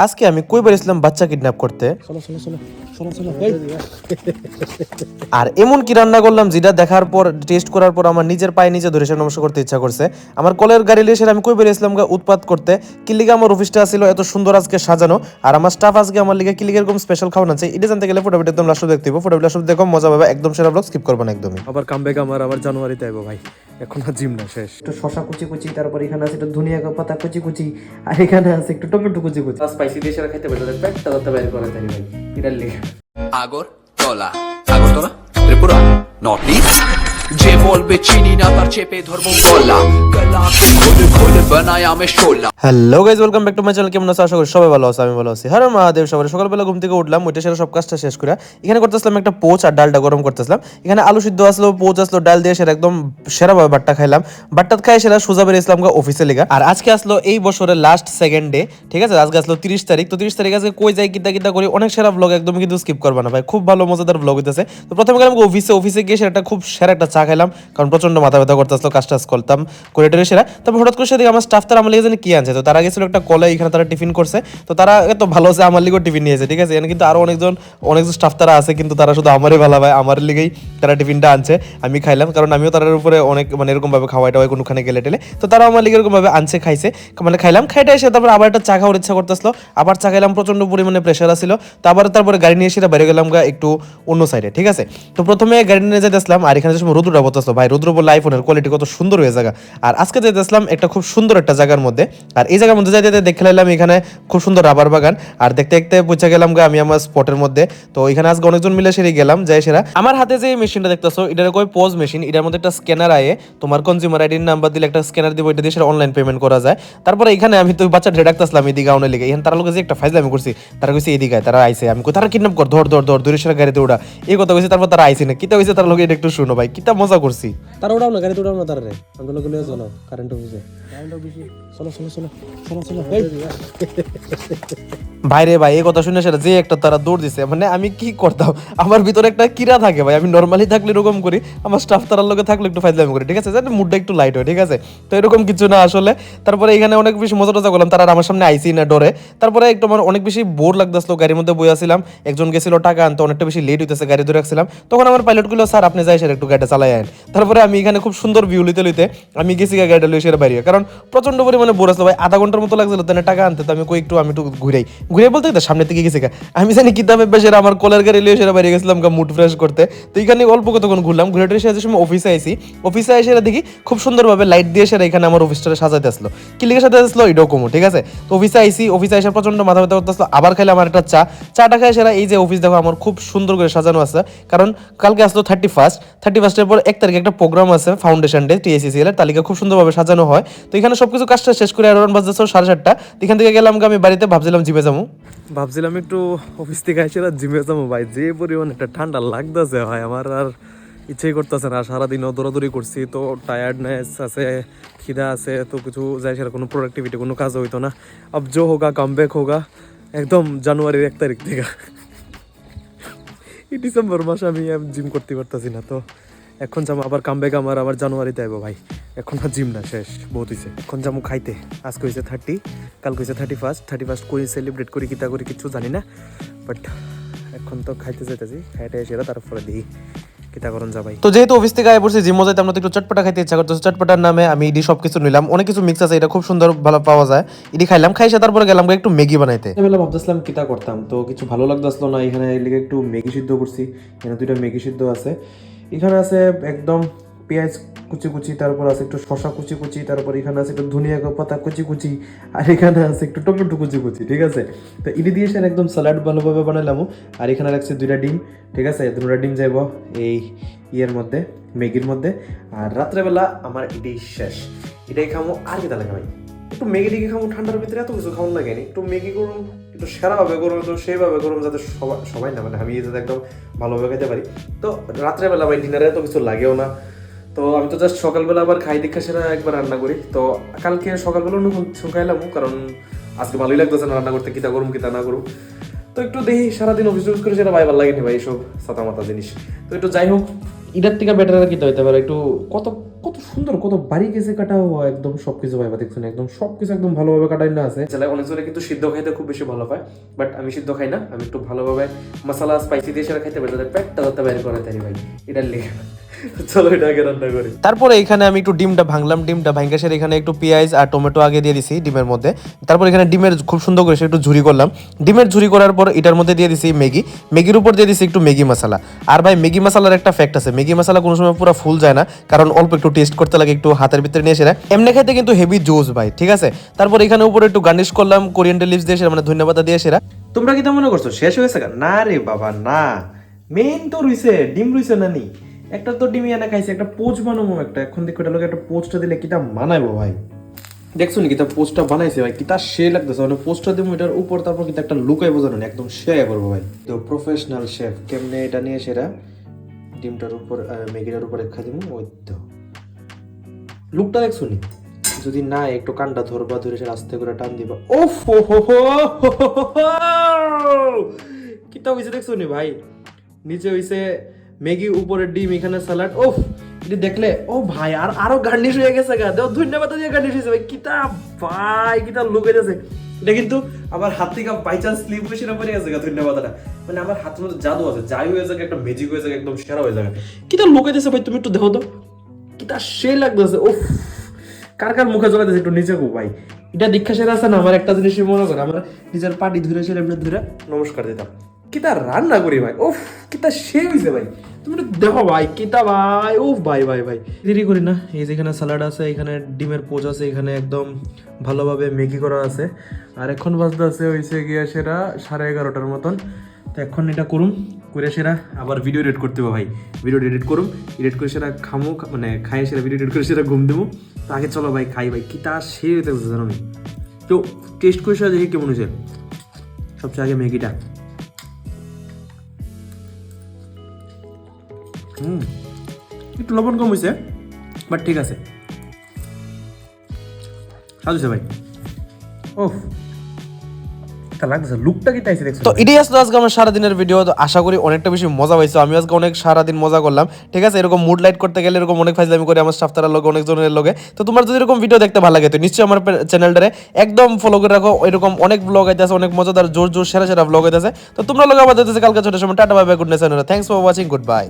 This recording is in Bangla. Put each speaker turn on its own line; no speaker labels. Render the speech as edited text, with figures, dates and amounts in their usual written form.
আজকে আমি কইবার ইসলাম বাচ্চা কিডন্যাপ করতে আর এমন কি রান্না করলাম যেটা দেখার পর টেস্ট করার পর আমার নিজের পায়ে নিজে ধরে সে নমস্কার করতে ইচ্ছা করছে। আমার কলের গাড়ি লিয়ে আমি কইবার ইসলাম উৎপাত করতে কিল্লিগে আমার অফিসটা ছিল এত সুন্দর আজকে সাজানো আর আমার স্টাফ আজকে আমার লিগে কিল্লিগে এরকম স্পেশাল খাওয়ানো আছে। এটা জানতে গেলে ফটোটা একদম লাস্ট দেখতে হবে, ফটোটা লাস্ট দেখো মজা পাবে, একদম সেরা ব্লগ স্কিপ করবে না একদমই।
আবার কামব্যাক আবার জানুয়ারিতে আইবো ভাই, এখন আর জিম না শেষ।
একটু শশা কুচি কুচি, তারপর এখানে আছে একটু ধনিয়া পাতা কুচি কুচি, আর এখানে আছে একটু টমেটো কুচি কুচি।
স্পাইসি দিয়ে সেটা খাইতে পারি তাদের পেটটা ধরতে বাইরে করে থাকি ভাই এটার লিগে।
আগরতলা ত্রিপুরা নর্থ ইস্ট যে বলবে চিনি না তার চেপে ধরবো গলা গলাকে খুলে খুলে বানায় আমি শোলা।
Hello guys, welcome back to my channel. কেমন আছো? আশা করি সবাই ভালো আছে, আমি ভালো আছি। হ্যাঁ মহাদেব, সবাই সকালবেলা ঘুম থেকে উঠলাম, ওইটা সেটা সব কাজটা শেষ করে এখানে করতেছিলাম একটা পোচ আর ডালটা গরম করতেছিলাম। এখানে আলু সিদ্ধ আসলো, পোচ আসলো, ডাল দিয়ে সেটা একদম সেরাভাবে বাট্টা খাইলাম। বাট্টাত খাই সেটা সোজা বেরিয়ে ইসলাম অফিসে লেগা। আর আজকে আসলো এই বছরের লাস্ট সেকেন্ড ডে, ঠিক আছে? আজকে আসলো 30 তারিখ। তো 30 তারিখ আজকে কই যাই কিতা কিতা করি, অনেক সেরা ব্লগ, একদম কিন্তু স্কিপ করবা না ভাই, খুব ভালো মজাদার ব্লগ হইতেছে। তো প্রথমে গেলাম অফিসে গিয়ে সেটা খুব সেরা একটা চা খাইলাম, কারণ প্রচন্ড মাথা ব্যথা করতেছিল, কাজ টাজ করতাম করে টেরে সেরা। তারপর হঠাৎ করে সেদিকে আমার স্টাফ তারা আমার লিগে জানি কি আনছে, তো তারা গেছিল একটা কলে, এখানে তারা টিফিন করছে। তো তারা এত ভালো আছে আমার লিগেও টিফিন নিয়েছে, ঠিক আছে? এখানে কিন্তু আরো অনেকজন স্টাফ তারা আছে, কিন্তু তারা শুধু আমারই ভালো ভাই, আমার লিগেই তারা টিফিনটা আনছে। আমি খাইলাম, কারণ আমিও তাদের উপরে অনেক এরকম ভাবে খাওয়াইটা হয় কোনোখানে গেলে টেলে, তো তারা আমার লিগে এরকম ভাবে আনছে, খাইছে, খাইলাম। খাইটা এসে তারপর আবার একটা চা খাওয়ার ইচ্ছা করতেছিল, আবার চা খাইলাম, প্রচন্ড পরিমাণে প্রেশার আসছিল। তারপরে গাড়ি নিয়ে এসে বাইরে গেলাম একটু অন্য সাইডে, ঠিক আছে? তো প্রথমে গাড়ি নিয়ে যেতেছিলাম, আর এখানে যে সময় রোদ্রটা বলতেছিল ভাই, রোদ্র বললে আইফোনের কোয়ালিটি কত সুন্দর হয়ে জায়গা। আর আজকে যেতেছিলাম একটা খুব সুন্দর একটা জায়গার মধ্যে, আর এই জায়গার মধ্যে যাইতে দেখে লাইলাম এখানে খুব সুন্দর রাবার বাগান। আর দেখতে দেখতে পৌঁছে গেলাম আমি আমার স্পটের মধ্যে। তো এখানে আজকে অনেকজন মিলে সেরে গেলাম, যাই সেরা আমার হাতে যে মেশিনটা দেখতেছো, এটার কই পোজ মেশিন। এটার মধ্যে একটা স্ক্যানার আয়ে, তোমার কনজিউমার আইডির নাম্বার দিলে একটা স্ক্যানার দিব, এটা দিয়ে সেটা অনলাইন পেমেন্ট করা যায়। তারপরে এখানে আমি তো বাচ্চা ঢেড়ে ডাকতেছিলাম এদিকে আউনের লেগে, এখানে তারা লোক যে একটা ফাইজলা আমি করছি, তারা কইছে এদিকে তারা আইছে, আমি কই তারা কিডন্যাপ কর, ধর সেরা গাড়িতে ওড়া, এই কথা কইছে। তারপর তারা আইছে না, কিতা কইছে তারা লোক, এটা একটু শুনো ভাই, কিতা মজা করছি।
তারা ওড়াও না, গাড়িতে ওড়াও না, তারা রে আমরা লোক নিয়ে চলো কারেন্ট অফিসে। চলো চলো চলো চলো চলো
ভাইরে ভাই, এই কথা শুনে সেটা যে একটা তারা দৌড় দিছে, আমি কি করতাম, আমার ভিতরে একটা কিরা থাকে ভাই। আমি নর্মালি থাকলে এরকম করি, আমার স্টাফ তারার লোকে থাকলে একটু ফাইজলামি করি, ঠিক আছে? যাতে মুডটা একটু লাইট হয়, ঠিক আছে? তো এরকম কিছু না আসলে। তারপরে এখানে অনেক বেশি মজা টজা করলাম, তারা আমার সামনে আইসি না ডরে। তারপরে একটু আমার অনেক বেশি বোর লাগতেছিল, গাড়ির মধ্যে বই আসছিলাম, একজন গেছিল টাকা আনতে, অনেকটা বেশি লেট হইতেছে, গাড়ি ধরে রাখছিলাম। তখন আমার পাইলট গুলো, স্যার আপনি যাই সেটা একটু গাড়িটা চালাই আন। তারপরে আমি এখানে খুব সুন্দর ভিউ লইতে আমি গেছি গাড়িটা লই সেটা বাইরে, কারণ প্রচন্ড পরিমাণে বোর আসলো ভাই, আধা ঘন্টার মতো লাগছিল তাহলে টাকা আনতে। তো আমি আমি একটু ঘুরে বলতে সামনে থেকে গেছি, আমি জানি কিতাবে বেশি আমার কলের গাড়ি লিয়ে সেটা বাইরে গেছিলাম মুড ফ্রেশ করতে। তো এখানে অল্প কতক্ষণ ঘুরলাম, ঘুরে এসে যে সময় অফিসে এসে দেখি খুব সুন্দরভাবে লাইট দিয়ে সেটা এখানে আমার অফিসটা সাজাতে আসলো। কি লিখে সাজাতে আসলো এটাও কমো, ঠিক আছে? তো অফিসে এসে প্রচন্ড মাথা ব্যথা করতে আসলো, আবার খাইলে আমার একটা চাটা খাই সেরা। এই যে অফিস দেখো আমার খুব সুন্দর করে সাজানো আছে, কারণ কালকে আসলো 31 পর 1 তারিখে একটা প্রোগ্রাম আছে, ফাউন্ডেশন ডে, টিএসিসিএল এর তালিকা খুব সুন্দরভাবে সাজানো হয়। তো এখানে সবকিছু কাজটা শেষ করে অ্যারাউন্ড বাজছে 7:30। এখান থেকে গেলাম আমি বাড়িতে, ভাবছিলাম জিমে যাবো।
ভাবছিলাম একটু অফিস থেকে আইসে জিমে যাবো ভাই, যে পরিমাণ একটা ঠান্ডা লাগতেছে ভাই, আমার আর ইচ্ছেই করতেছে না। সারাদিন দৌড়াদৌড়ি করছি, তো টায়ার্ডনেস আছে, খিদা আছে, তো কিছু যাই সেটা কোনো প্রোডাক্টিভিটি কোনো কাজ হইতো না। আব জো হোগা কামব্যাক হোগা একদম জানুয়ারির 1 তারিখ থেকে। এই ডিসেম্বর মাসে আমি জিম করতে পারতেছি না। তো এখন যাবো আবার কামব্যাক আবার জানুয়ারিতে আইবো ভাই, এখন আর জিম না, শেষ বহুত হয়েছে। এখন যাবো খাইতে, আজকে হয়েছে 30, কালকে হয়েছে 31 করি, সেলিব্রেট করি কিতা করি কিছু জানি না, বাট এখন তো খাইতে যেতেছি, খাইতে এসে তারপরে দেখি কিতা করুন যাবাই।
তো যেহেতু অফিস থেকে আয় পড়ছি, জিমও যাইতে আমরা তো একটু চটপটা খাইতে ইচ্ছা করতেছে। চটপটার নামে আমি ইডি সবকিছু নিলাম, অনেক কিছু মিক্স আছে, এটা খুব সুন্দর ভালো পাওয়া যায়। ইডি খাইলাম, খাইসে তারপরে গেলাম একটু ম্যাগি বানাইতে।
বেলা ভাবতেছিলাম কিতা করতাম, তো কিছু ভালো লাগতেছিল না। এখানে লিগে একটু ম্যাগি সিদ্ধ করছি, এখানে 2টা ম্যাগি সিদ্ধ আছে। এখানে আছে একদম পেঁয়াজ কুচি কুচি, তারপর আছে একটু শশা কুচি কুচি, তারপর এখানে আছে একটু ধনিয়া পাতা কুচি কুচি, আর এখানে আছে একটু টমেটো কুচি কুচি, ঠিক আছে? তো ইডি দিয়ে সেটা একদম স্যালাড ভালোভাবে বানালাম। আর এখানে রাখছে 2টা ডিম, ঠিক আছে? 2টা ডিম যাইব এই ইয়ের মধ্যে, ম্যাগির মধ্যে। আর রাত্রেবেলা আমার ইডি শেষ, এটাই খামো। আর কি লাগে ভাই, একটু ম্যাগি টিকে খামো, ঠান্ডার ভিতরে এত কিছু খাওয়ার লাগেনি, একটু ম্যাগি করুন, একটু সেরাভাবে করুন, তো সেইভাবে করুন যাতে সবাই না আমি যাতে একদম ভালোভাবে খাইতে পারি। তো রাত্রেবেলা ভাই ডিনারে এত কিছু লাগেও না। তো আমি তো জাস্ট সকালবেলা আবার খাই দেখা সেরা একবার রান্না করি। তো কালকে সকালবেলা নতুন খাইলাম, কারণ আজকে ভালোই লাগতেছে না রান্না করতে, কিতা করুম কিতা না করুম। তো একটু দেখি, সারাদিন অফিস করে সেটা ভাই ভালো লাগেনি ভাই, এইসব সাতা মাতা জিনিস। তো একটু যাই হোক, এটার থেকে বেটার আর কিতা হইতে পারে, একটু কত কত সুন্দর, কত বারিক এসে কাটা হওয়া একদম সবকিছু ভাই দেখছেন, একদম সবকিছু একদম ভালোভাবে কাটাই না আছে। অনেক জনে কিন্তু সিদ্ধ খাইতে খুব বেশি ভালো পায়, বাট আমি সিদ্ধ খাই না, আমি একটু ভালোভাবে মশলা স্পাইসি দিয়ে সেটা খাইতে পারি, যাতে পেটটা যাতে বাইরে করে তারি ভাই, এটার লেগে। চলো এটা আগে রান্না করি।
তারপরে এখানে আমি একটু ডিমটা ভাঙলাম, ডিমটা ভাঙ্গা সেরে এখানে একটু পেঁয়াজ আর টমেটো আগে দিয়ে দিছি ডিমের মধ্যে। তারপর এখানে ডিমের খুব সুন্দর করে একটু ঝুরি করলাম। ডিমের ঝুরি করার পর এটার মধ্যে দিয়ে দিছি ম্যাগির উপর দিয়ে দিছি একটু ম্যাগি মশলা। আর ভাই ম্যাগি মশলার একটা ফ্যাক্ট আছে, ম্যাগি মশলা কোনো সময় পুরো ফুল যায় না, কারণ অল্প একটু টেস্ট করতে লাগে, একটু হাতের ভিতরে নিয়ে সেরা এমনি খাইতে কিন্তু হেভি জোস ভাই, ঠিক আছে। তারপর এখানে উপরে একটু গার্নিশ করলাম কোরিয়ান্ডার লিভস দিয়ে সেরা, মানে ধন্যবাদ দিয়ে সেরা।
তোমরা কি তা মনে করছো শেষ হয়েছে? না রে বাবা না, মেইন তো রইছে ডিম, রইছে না নি একটা তো ডিম এনে খাইছে, একটা পোচ বানাবো একটা, এখন দেখো এটা লোক একটা পোচটা দিলে কিটা মানাইবো ভাই। দেখছো নি কিতা পোস্টটা বানাইছে ভাই, কিতা সে লাগতেছে, মানে পোস্টটা দিব এটার উপর, তারপর কিতা একটা লুকাই বোঝানো একদম সে করবো ভাই। তো প্রফেশনাল শেফ কেমনে এটা নিয়ে সেরা ডিমটার উপর ম্যাগিটার উপর রেখা দিব, ওই তো লুকটা দেখছো নি, যদি না একটু কানটা ধরবা, ধরে সে আস্তে করে টান দিবা, ওফ হো হো হো, কিতা হইছে দেখছো নি ভাই, নিচে হইছে ম্যাগি, উপরে ডিম, এখানে স্যালাড, ওফ এটা দেখলে ও ভাই, আর আরো গার্নিশ হয়ে গেছে গা, দাও ধন্যবাদ দিয়ে গার্নিশ হয়েছে ভাই, কিতা ভাই কিতা লুকে যাচ্ছে। এটা কিন্তু আমার হাত থেকে বাই চান্স স্লিপ হয়ে সেটা পড়ে গেছে গা, ধন্যবাদটা মানে আমার হাতের মধ্যে জাদু আছে, যাই হয়ে যাবে একটা ম্যাজিক হয়ে যাবে, একদম সেরা হয়ে যাবে। কিতা লুকে যাচ্ছে ভাই, তুমি একটু দেখো তো কিতা সে লাগতেছে, ওফ কার কার মুখে জল একটু নিচে গো ভাই, এটা দীক্ষা সেরা আছে না। আমার একটা জিনিস মনে করে, আমরা নিজের পাটি ধরে সেরা এমনি ধরে নমস্কার দিতাম, কিতা রান্না করি ভাই, ওফ কিতা সে হইছে ভাই, তুমি একটু দেখো ভাই কিতা ভাই, ওফ ভাই ভাই ভাই দেরি করি না। এই যে এখানে স্যালাড আছে, এখানে ডিমের পোচ আছে, এখানে একদম ভালোভাবে ম্যাগি করা আছে, আর এখন বাজতে আছে হইছে গিয়া সেরা 11:30টার মতন। তো এখন এটা করুম করে সেরা আবার ভিডিও এডিট করতে হবে ভাই, ভিডিও এডিট করুম, এডিট করে সেরা খামো, মানে খাই সেরা ভিডিও এডিট করে সেরা ঘুম দেবো। তো আগে চলো ভাই খাই ভাই, কিতা সে হইতে জানো নি, তো টেস্ট করে সেরা দেখি কেমন হয়েছে। সবচেয়ে আগে ম্যাগিটা, একটু লবণ কম হয়েছে, বাট ঠিক আছে, স্বাদ হয়েছে ভাই। ওহ লাগতেছে, লুকটা কি তাইছে দেখছো?
তো এটাই আসলে আজকে আমার সারাদিনের ভিডিও। তো আশা করি অনেকটা বেশি মজা পাইছো, আমি আজকে অনেক সারাদিন মজা করলাম, ঠিক আছে। এরকম মুড লাইট করতে গেলে এরকম অনেক ফাইজলামি করি আমার স্টাফটার লগে, অনেক জনের লগে। তো তোমার যদি এরকম ভিডিও দেখতে ভালো লাগে তো নিশ্চয়ই আমার চ্যানেলটারে একদম ফলো করে রাখো, এরকম অনেক ব্লগ আইতেছে, অনেক মজাদার জোর জোর সেরা সেরা ব্লগ আইতেছে। তো তোমরা লগে আমাদের কালকে ছোট সময় tata bye bye, good night, thanks for watching, good bye.